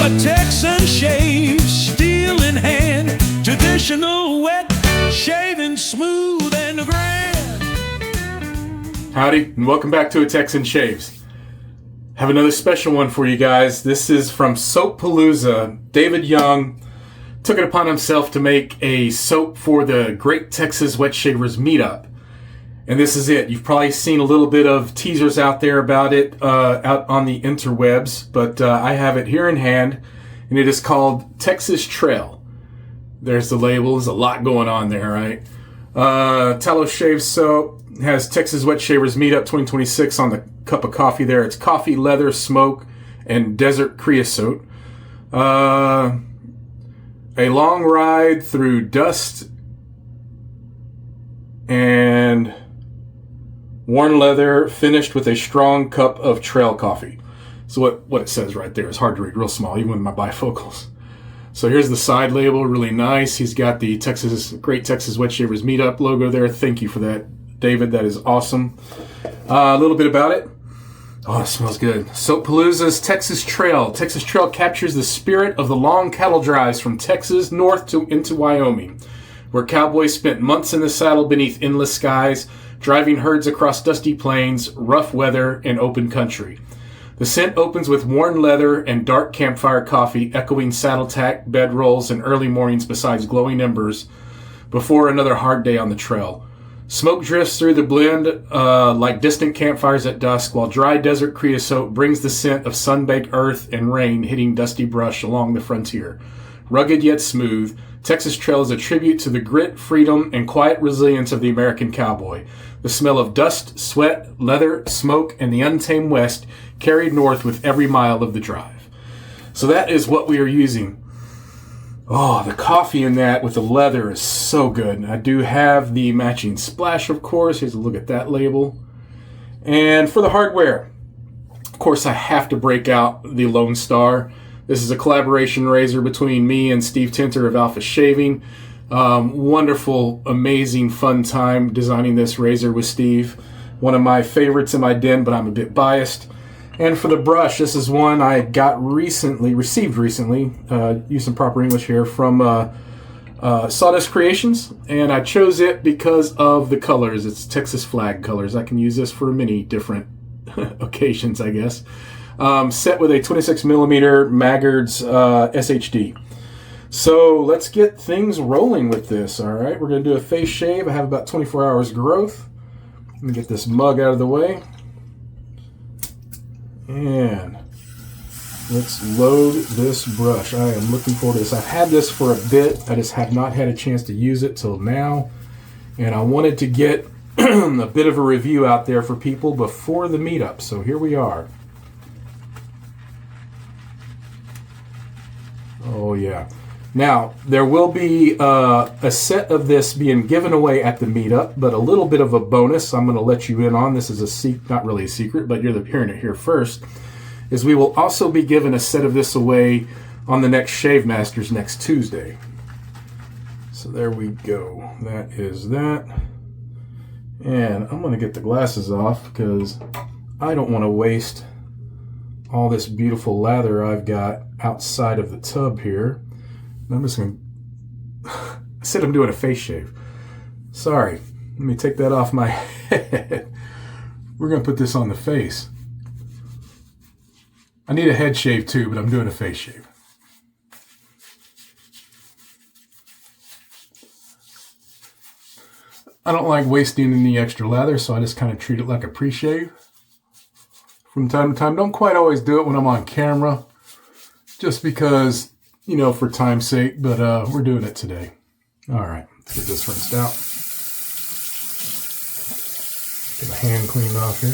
a Texan shave, steel in hand, traditional wet, shaving smooth and grand. Howdy, and welcome back to A Texan Shaves. Have another special one for you guys. This is from Soap Palooza. David Young took it upon himself to make a soap for the Great Texas Wet Shavers Meetup. And this is it. You've probably seen a little bit of teasers out there about it out on the interwebs, but I have it here in hand, and it is called Texas Trail. There's the label. There's a lot going on there, right? Tallow Shave Soap has Texas Wet Shavers Meetup 2026 on the cup of coffee there. It's coffee, leather, smoke, and desert creosote. A long ride through dust and worn leather, finished with a strong cup of trail coffee. So what it says right there is hard to read, real small, even with my bifocals. So here's the side label, really nice. He's got the Great Texas Wet Shavers Meetup logo there. Thank you for that, David. That is awesome. A little bit about it. Oh, it smells good. Soap Palooza's Texas Trail. Texas Trail captures the spirit of the long cattle drives from Texas north into Wyoming, where cowboys spent months in the saddle beneath endless skies, driving herds across dusty plains, rough weather, and open country. The scent opens with worn leather and dark campfire coffee, echoing saddle tack, bedrolls, and early mornings beside glowing embers before another hard day on the trail. Smoke drifts through the blend like distant campfires at dusk, while dry desert creosote brings the scent of sun-baked earth and rain hitting dusty brush along the frontier. Rugged yet smooth, Texas Trail is a tribute to the grit, freedom, and quiet resilience of the American cowboy. The smell of dust, sweat, leather, smoke, and the untamed West carried north with every mile of the drive. So that is what we are using. Oh, the coffee in that with the leather is so good. I do have the matching splash, of course. Here's a look at that label. And for the hardware, of course, I have to break out the Lone Star. This is a collaboration razor between me and Steve Tinter of Alpha Shaving. Wonderful, amazing, fun time designing this razor with Steve. One of my favorites in my den, but I'm a bit biased. And for the brush, this is one I received recently, use some proper English here, from Sawdust Creations. And I chose it because of the colors. It's Texas flag colors. I can use this for many different occasions, I guess. Set with a 26mm Maggard's SHD. So let's get things rolling with this, all right? We're going to do a face shave. I have about 24 hours growth. Let me get this mug out of the way. And let's load this brush. I am looking forward to this. I've had this for a bit. I just have not had a chance to use it till now. And I wanted to get a bit of a review out there for people before the meetup. So here we are. Oh, yeah. Now, there will be a set of this being given away at the meetup, but a little bit of a bonus I'm going to let you in on. This is not really a secret, but you're hearing it here first, is we will also be giving a set of this away on the next Shave Masters next Tuesday. So there we go. That is that. And I'm going to get the glasses off because I don't want to waste all this beautiful lather I've got outside of the tub here. I'm just going to... I said I'm doing a face shave. Sorry. Let me take that off my head. We're going to put this on the face. I need a head shave too, but I'm doing a face shave. I don't like wasting any extra lather, so I just kind of treat it like a pre-shave. From time to time. Don't quite always do it when I'm on camera, just because, you know, for time's sake, but we're doing it today. All right, let's get this rinsed out. Get my hand cleaned off here.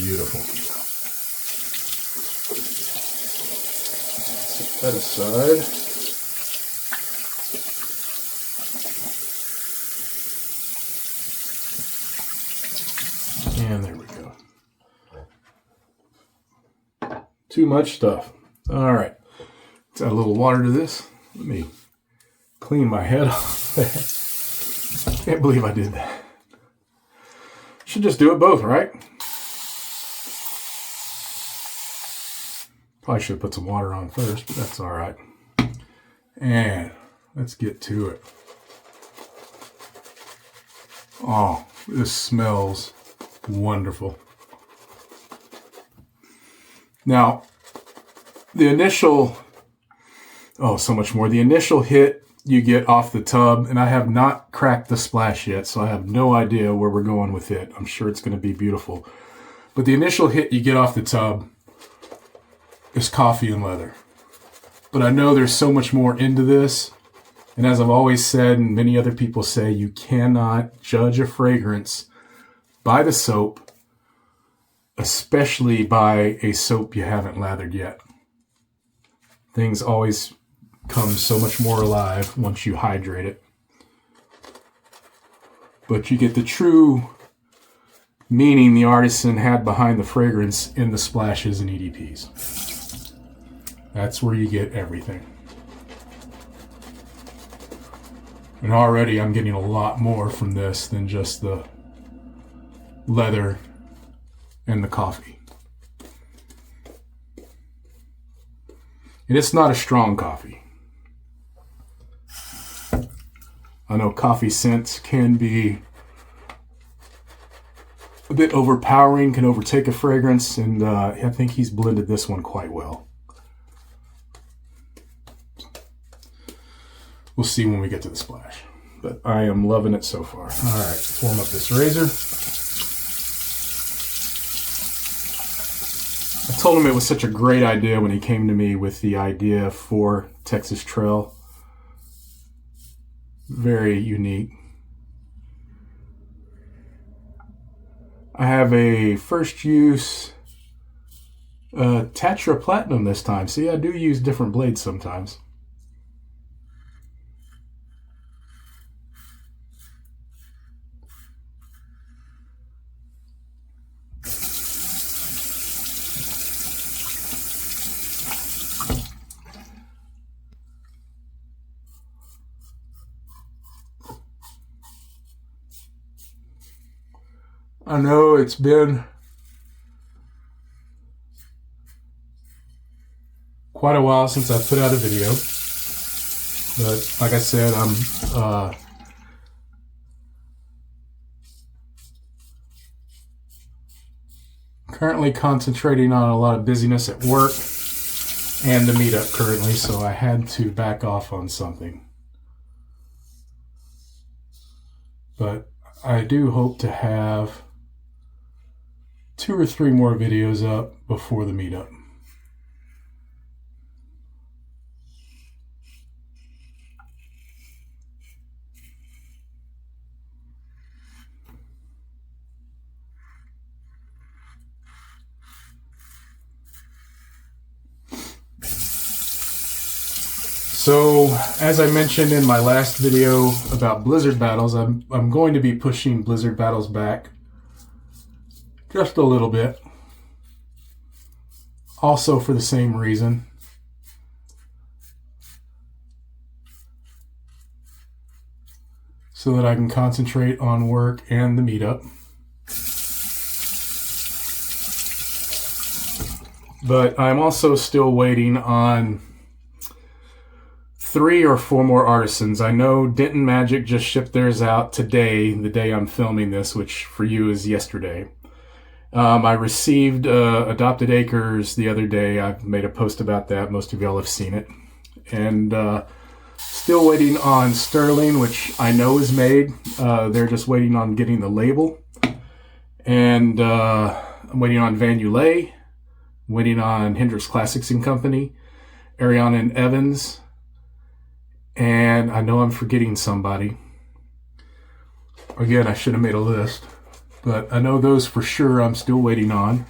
Beautiful. Set that aside. And there we go. Too much stuff. All right. Let's add a little water to this. Let me clean my head off. Can't believe I did that. Should just do it both, right? Probably should have put some water on first, but that's all right. And let's get to it. Oh, this smells wonderful. Now, the initial, so much more. The initial hit you get off the tub, and I have not cracked the splash yet, so I have no idea where we're going with it. I'm sure it's going to be beautiful. But the initial hit you get off the tub is coffee and leather. But I know there's so much more into this. And as I've always said, and many other people say, you cannot judge a fragrance by the soap, especially by a soap you haven't lathered yet. Things always come so much more alive once you hydrate it. But you get the true meaning the artisan had behind the fragrance in the splashes and EDPs. That's where you get everything. And already I'm getting a lot more from this than just the leather and the coffee. And it's not a strong coffee. I know coffee scents can be a bit overpowering, can overtake a fragrance, and I think he's blended this one quite well. We'll see when we get to the splash. But I am loving it so far. All right, let's warm up this razor. I told him it was such a great idea when he came to me with the idea for Texas Trail. Very unique. I have a first use Tatra Platinum this time. See, I do use different blades sometimes. I know it's been quite a while since I put out a video, but like I said, I'm currently concentrating on a lot of busyness at work and the meetup currently, so I had to back off on something. But I do hope to have 2 or 3 more videos up before the meetup. So, as I mentioned in my last video about blizzard battles, I'm going to be pushing blizzard battles back just a little bit. Also for the same reason. So that I can concentrate on work and the meetup. But I'm also still waiting on 3 or 4 more artisans. I know Denton Magic just shipped theirs out today, the day I'm filming this, which for you is yesterday. I received Adopted Acres the other day. I've made a post about that. Most of y'all have seen it. And still waiting on Sterling, which I know is made. They're just waiting on getting the label. And I'm waiting on Van Ulay. Waiting on Hendrix Classics and Company. Ariana and Evans. And I know I'm forgetting somebody. Again, I should have made a list. But I know those for sure I'm still waiting on.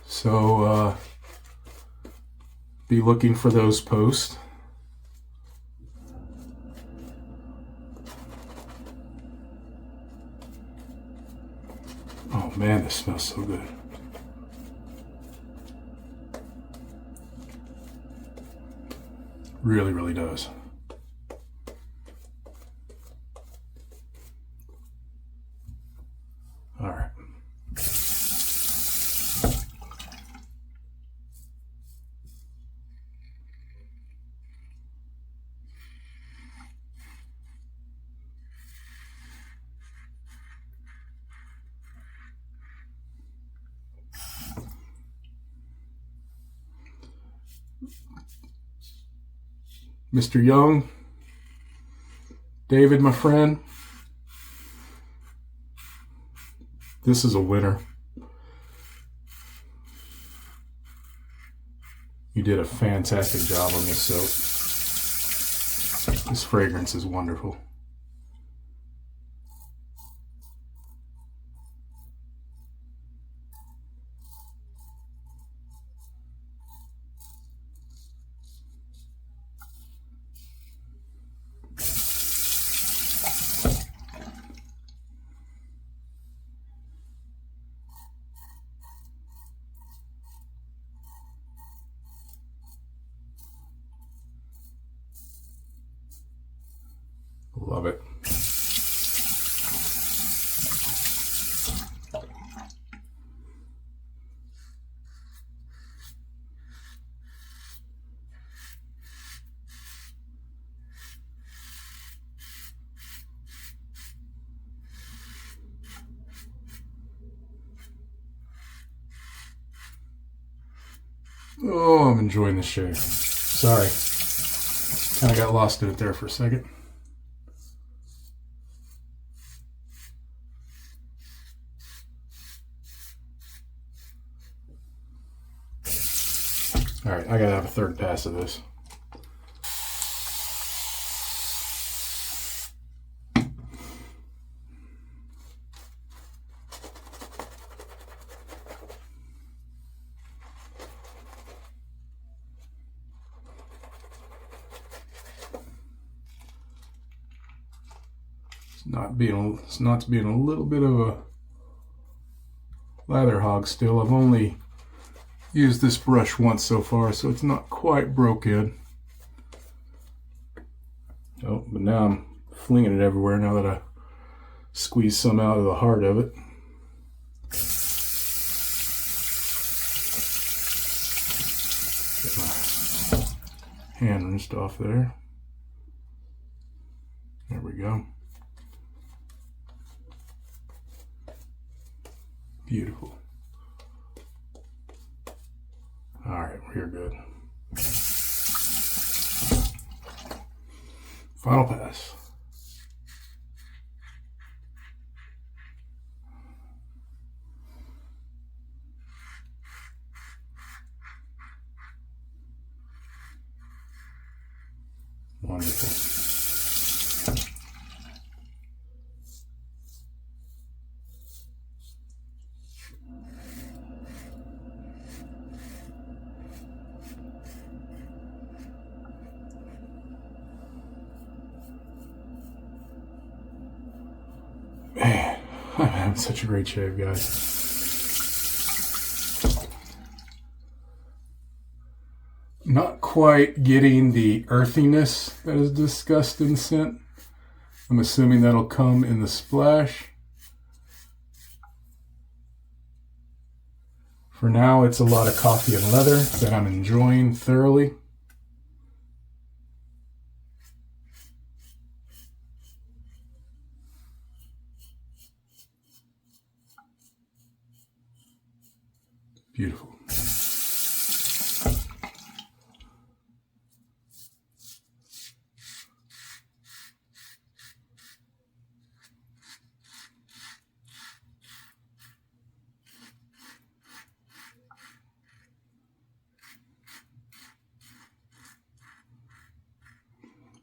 So, be looking for those posts. Oh man, this smells so good. Really, really does. All right. Mr. Young, David, my friend, this is a winner. You did a fantastic job on this soap. This fragrance is wonderful. Love it. Oh, I'm enjoying this shave. Sorry. Kind of got lost in it there for a second. All right, I gotta have a third pass of this. It's not being a little bit of a lather hog still. I've only used this brush once so far, so it's not quite broke in. Oh, but now I'm flinging it everywhere now that I squeeze some out of the heart of it. Get my hand rinsed off there. There we go. Beautiful. All right, we're good. Final pass. Wonderful. Man, I'm having such a great shave, guys. Not quite getting the earthiness that is discussed in scent. I'm assuming that'll come in the splash. For now, it's a lot of coffee and leather that I'm enjoying thoroughly. Beautiful.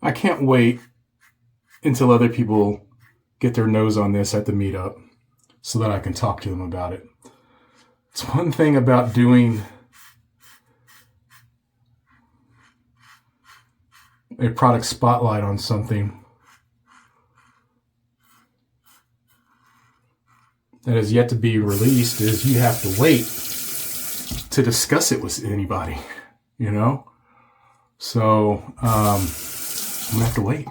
I can't wait until other people get their nose on this at the meetup so that I can talk to them about it. It's one thing about doing a product spotlight on something that has yet to be released is you have to wait to discuss it with anybody, you know? So, I'm gonna have to wait.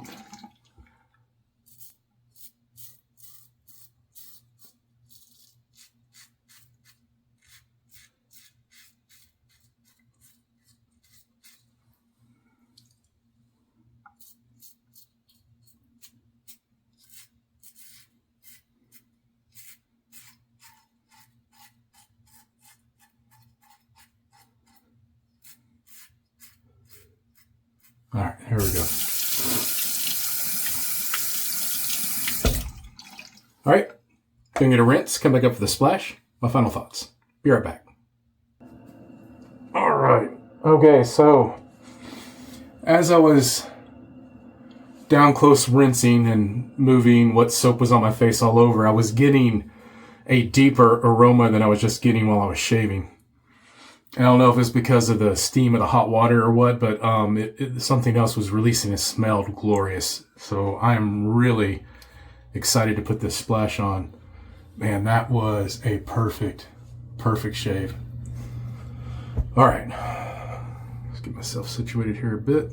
All right, here we go. All right, gonna get a rinse, come back up for the splash. My final thoughts. Be right back. All right. Okay, so as I was down close rinsing and moving what soap was on my face all over, I was getting a deeper aroma than I was just getting while I was shaving. I don't know if it's because of the steam of the hot water or what, but something else was releasing. It smelled glorious. So I am really excited to put this splash on. Man, that was a perfect shave. All right, let's get myself situated here a bit.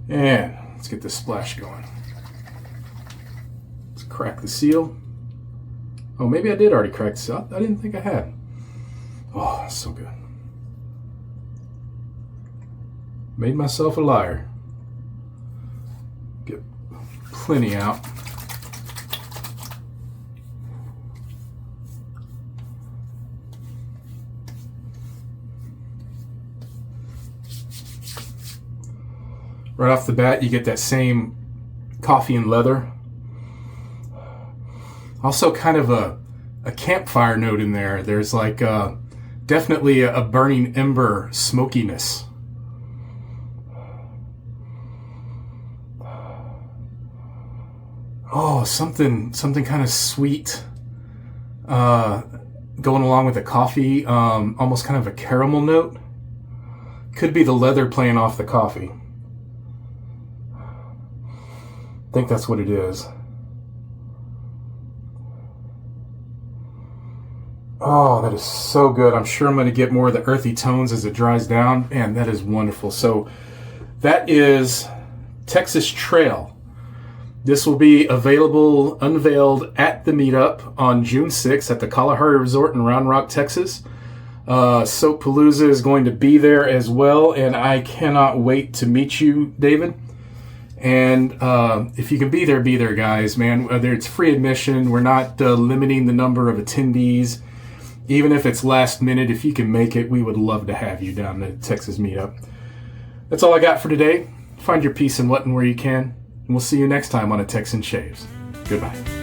And let's get this splash going. Let's crack the seal. Oh, maybe I did already crack the seal. I didn't think I had. Oh, that's so good. Made myself a liar. Get plenty out. Right off the bat, you get that same coffee and leather. Also kind of a campfire note in there. There's like definitely a burning ember smokiness. Oh, something kind of sweet going along with the coffee. Almost kind of a caramel note. Could be the leather playing off the coffee. I think that's what it is. Oh, that is so good. I'm sure I'm going to get more of the earthy tones as it dries down. Man, that is wonderful. So that is Texas Trail. This will be unveiled at the meetup on June 6th at the Kalahari Resort in Round Rock, Texas. Soap Palooza is going to be there as well, and I cannot wait to meet you, David. And if you can be there, guys, man. Whether it's free admission, we're not limiting the number of attendees. Even if it's last minute, if you can make it, we would love to have you down at Texas Meetup. That's all I got for today. Find your peace in what and where you can. And we'll see you next time on A Texan Shaves. Goodbye.